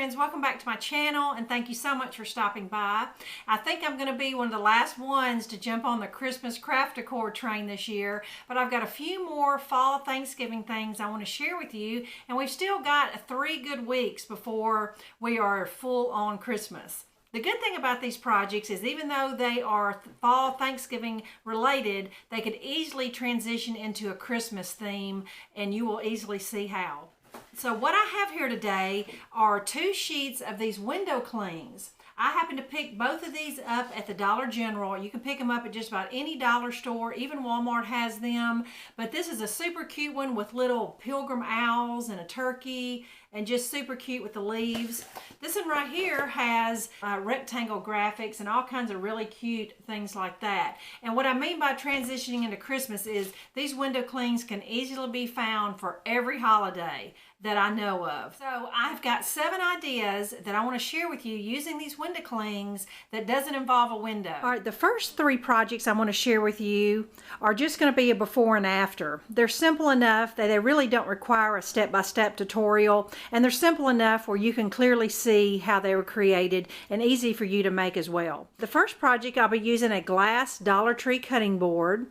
friends, welcome back to my channel and thank you so much for stopping by. I think I'm going to be one of the last ones to jump on the Christmas craft decor train this year, but I've got a few more fall Thanksgiving things I want to share with you, and we've still got 3 good weeks before we are full on Christmas. The good thing about these projects is even though they are fall Thanksgiving related, they could easily transition into a Christmas theme, and you will easily see how. So what I have here today are 2 sheets of these window clings. I happen to pick both of these up at the Dollar General. You can pick them up at just about any dollar store, even Walmart has them. But this is a super cute one with little pilgrim owls and a turkey, and just super cute with the leaves. This one right here has rectangle graphics and all kinds of really cute things like that. And what I mean by transitioning into Christmas is these window clings can easily be found for every holiday that I know of. So I've got 7 ideas that I want to share with you using these window clings that doesn't involve a window. All right, the first 3 projects I want to share with you are just going to be a before and after. They're simple enough that they really don't require a step-by-step tutorial, and they're simple enough where you can clearly see how they were created and easy for you to make as well. The first project, I'll be using a glass Dollar Tree cutting board.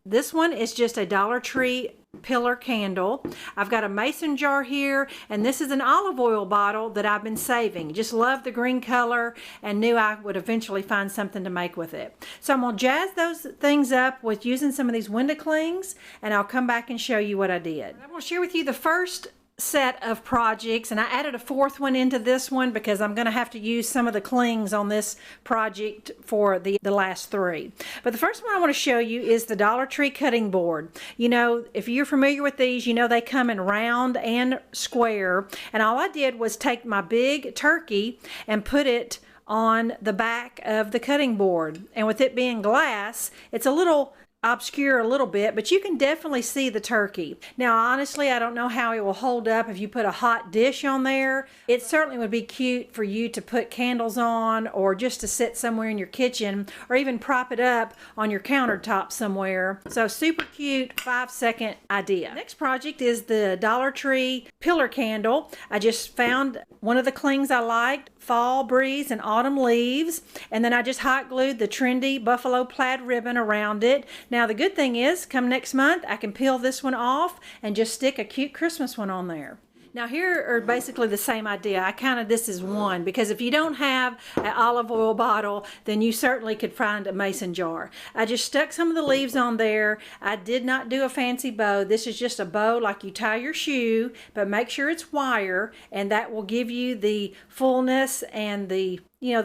This one is just a Dollar Tree pillar candle. I've got a mason jar here, and this is an olive oil bottle that I've been saving. Just love the green color and knew I would eventually find something to make with it. So I'm going to jazz those things up with using some of these window clings, and I'll come back and show you what I did. I'm going to share with you the first set of projects, and I added a 4th one into this one because I'm going to have to use some of the clings on this project for the last 3. But the first one I want to show you is the Dollar Tree cutting board. You know, if you're familiar with these, you know they come in round and square, and all I did was take my big turkey and put it on the back of the cutting board. And with it being glass, it's a little obscure a little bit, but you can definitely see the turkey. Now honestly, I don't know how it will hold up if you put a hot dish on there. It certainly would be cute for you to put candles on, or just to sit somewhere in your kitchen, or even prop it up on your countertop somewhere. So super cute 5-second idea. Next project is the Dollar Tree pillar candle. I just found one of the clings I liked, fall breeze and autumn leaves, and then I just hot glued the trendy buffalo plaid ribbon around it. Now the good thing is, come next month, I can peel this one off and just stick a cute Christmas one on there. Now here are basically the same idea. This is one, because if you don't have an olive oil bottle, then you certainly could find a mason jar. I just stuck some of the leaves on there. I did not do a fancy bow. This is just a bow like you tie your shoe, but make sure it's wire, and that will give you the fullness and the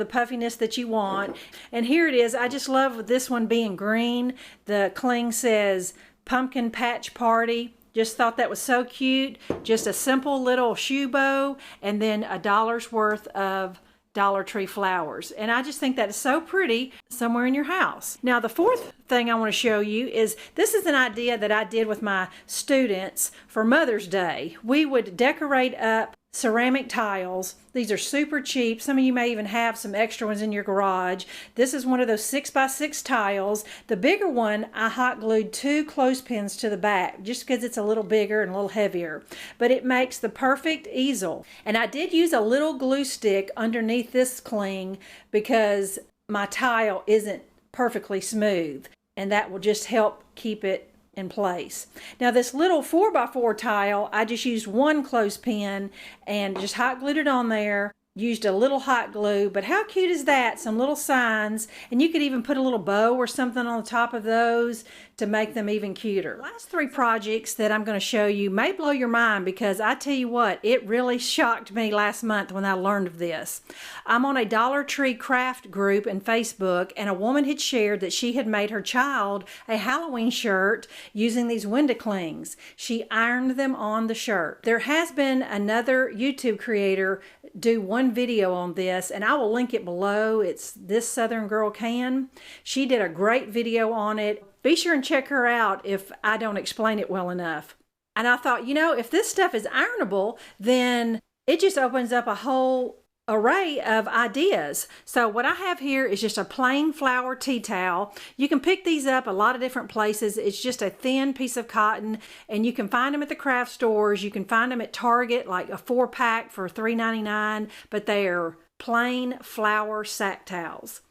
puffiness that you want. And here it is. I just love this one being green. The cling says Pumpkin Patch Party. Just thought that was so cute. Just a simple little shoe bow, and then $1's worth of Dollar Tree flowers. And I just think that is so pretty somewhere in your house. Now the 4th thing I want to show you is, this is an idea that I did with my students for Mother's Day. We would decorate up ceramic tiles. These are super cheap. Some of you may even have some extra ones in your garage. This is one of those 6x6 tiles. The bigger one, I hot glued 2 clothespins to the back just because it's a little bigger and a little heavier. But it makes the perfect easel. And I did use a little glue stick underneath this cling because my tile isn't perfectly smooth, and that will just help keep it in place. Now this little 4x4 tile, I just used 1 clothespin and just hot glued it on there. Used a little hot glue, but how cute is that? Some little signs, and you could even put a little bow or something on the top of those to make them even cuter. Last 3 projects that I'm going to show you may blow your mind, because I tell you what, it really shocked me last month when I learned of this. I'm on a Dollar Tree craft group in Facebook, and a woman had shared that she had made her child a Halloween shirt using these window clings. She ironed them on the shirt. There has been another YouTube creator do one video on this, and I will link it below. It's This Southern Girl Can. She did a great video on it. Be sure and check her out if I don't explain it well enough. And I thought, if this stuff is ironable, then it just opens up a whole array of ideas. So what I have here is just a plain flower tea towel. You can pick these up a lot of different places. It's just a thin piece of cotton, and you can find them at the craft stores. You can find them at Target, like a 4-pack for $3.99, but they are plain flower sack towels.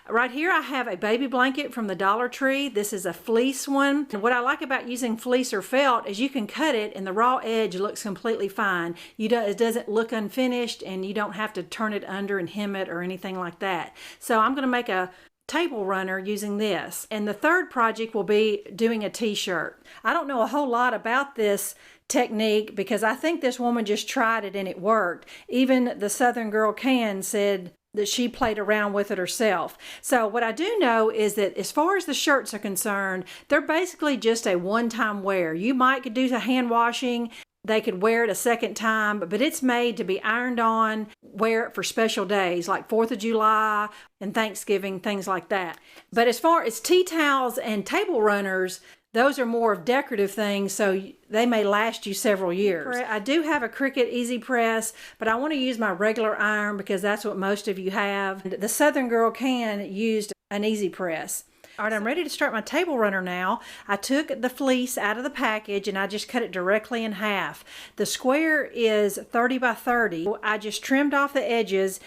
Right here I have a baby blanket from the Dollar Tree. This is a fleece one. And what I like about using fleece or felt is you can cut it and the raw edge looks completely fine. It doesn't look unfinished, and you don't have to turn it under and hem it or anything like that. So I'm going to make a table runner using this. And the third project will be doing a t-shirt. I don't know a whole lot about this technique because I think this woman just tried it and it worked. Even the Southern Girl Can said that she played around with it herself. So what I do know is that as far as the shirts are concerned, they're basically just a one-time wear. You might could do the hand washing. They could wear it a second time, but it's made to be ironed on, wear it for special days like 4th of July and Thanksgiving, things like that. But as far as tea towels and table runners, those are more of decorative things, so they may last you several years. I do have a Cricut Easy Press, but I want to use my regular iron because that's what most of you have. The Southern Girl Can used an Easy Press. All right, I'm ready to start my table runner now. I took the fleece out of the package and I just cut it directly in half. The square is 30 by 30. I just trimmed off the edges,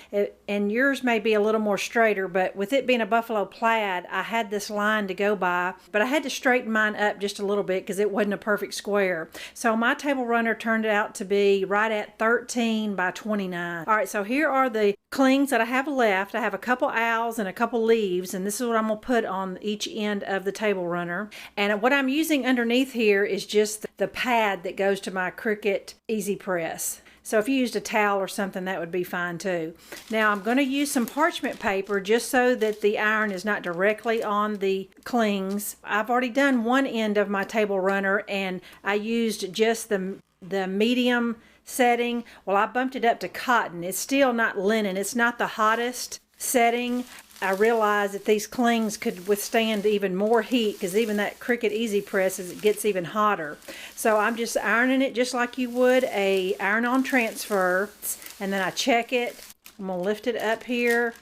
and yours may be a little more straighter, but with it being a buffalo plaid, I had this line to go by, but I had to straighten mine up just a little bit because it wasn't a perfect square. So my table runner turned out to be right at 13 by 29. All right, so here are the clings that I have left. I have a couple owls and a couple leaves, and this is what I'm going to put on each end of the table runner. And what I'm using underneath here is just the pad that goes to my Cricut Easy Press. So if you used a towel or something, that would be fine too. Now I'm going to use some parchment paper just so that the iron is not directly on the clings. I've already done one end of my table runner, and I used just the medium setting. Well, I bumped it up to cotton. It's still not linen. It's not the hottest setting. I realized that these clings could withstand even more heat because even that Cricut Easy Press, as it gets even hotter. So I'm just ironing it just like you would a iron-on transfer, and then I check it. I'm going to lift it up here.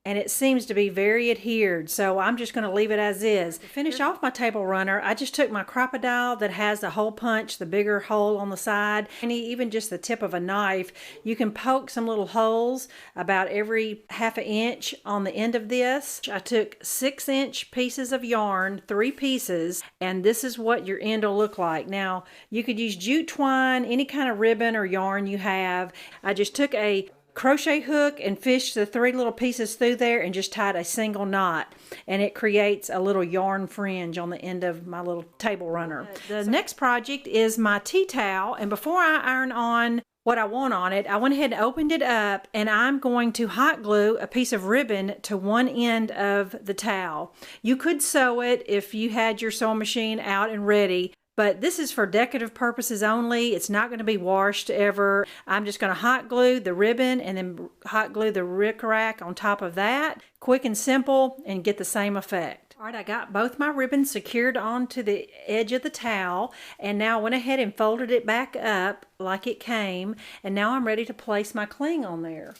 And it seems to be very adhered, so I'm just going to leave it as is. To finish off my table runner, I just took my crocodile that has the hole punch, the bigger hole on the side, and even just the tip of a knife. You can poke some little holes about every half an inch on the end of this. I took 6-inch pieces of yarn, 3 pieces, and this is what your end will look like. Now, you could use jute twine, any kind of ribbon or yarn you have. I just took a crochet hook and fished the 3 little pieces through there and just tied a single knot, and it creates a little yarn fringe on the end of my little table runner. The next project is my tea towel, and before I iron on what I want on it, I went ahead and opened it up, and I'm going to hot glue a piece of ribbon to one end of the towel. You could sew it if you had your sewing machine out and ready, but this is for decorative purposes only. It's not going to be washed ever. I'm just going to hot glue the ribbon and then hot glue the rickrack on top of that. Quick and simple, and get the same effect. All right, I got both my ribbons secured onto the edge of the towel, and now I went ahead and folded it back up like it came, and now I'm ready to place my cling on there.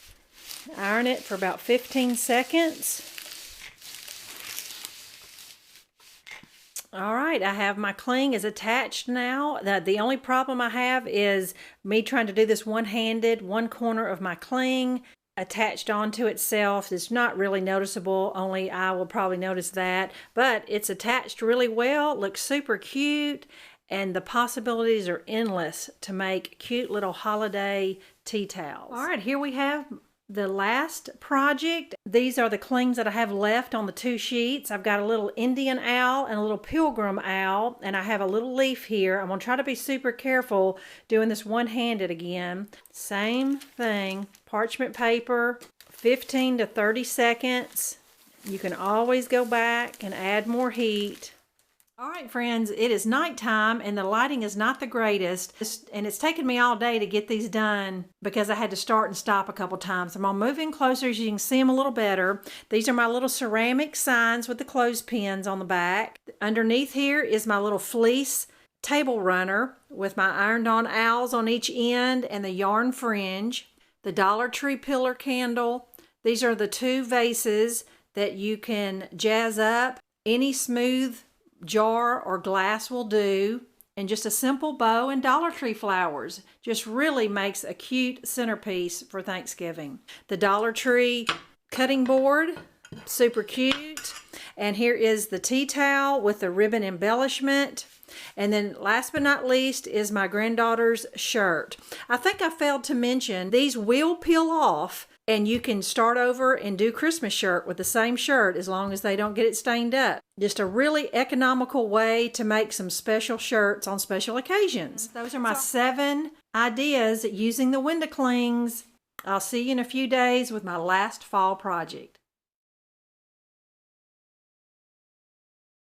Iron it for about 15 seconds. All right, I have my cling is attached now. The only problem I have is me trying to do this one-handed. One corner of my cling attached onto itself. It's not really noticeable, only I will probably notice that, but it's attached really well. It looks super cute, and the possibilities are endless to make cute little holiday tea towels. All right, here we have the last project. These are the clings that I have left on the 2 sheets. I've got a little Indian owl and a little pilgrim owl, and I have a little leaf here. I'm going to try to be super careful doing this one-handed again. Same thing, parchment paper, 15 to 30 seconds. You can always go back and add more heat. All right, friends, it is nighttime and the lighting is not the greatest, and it's taken me all day to get these done because I had to start and stop a couple times. I'm going to move in closer so you can see them a little better. These are my little ceramic signs with the clothespins on the back. Underneath here is my little fleece table runner with my ironed on owls on each end and the yarn fringe, the Dollar Tree pillar candle. These are the 2 vases that you can jazz up. Any smooth jar or glass will do. And just a simple bow and Dollar Tree flowers just really makes a cute centerpiece for Thanksgiving. The Dollar Tree cutting board, super cute. And here is the tea towel with the ribbon embellishment. And then last but not least is my granddaughter's shirt. I think I failed to mention these will peel off, and you can start over and do Christmas shirt with the same shirt as long as they don't get it stained up. Just a really economical way to make some special shirts on special occasions. Those are my 7 ideas using the window clings. I'll see you in a few days with my last fall project.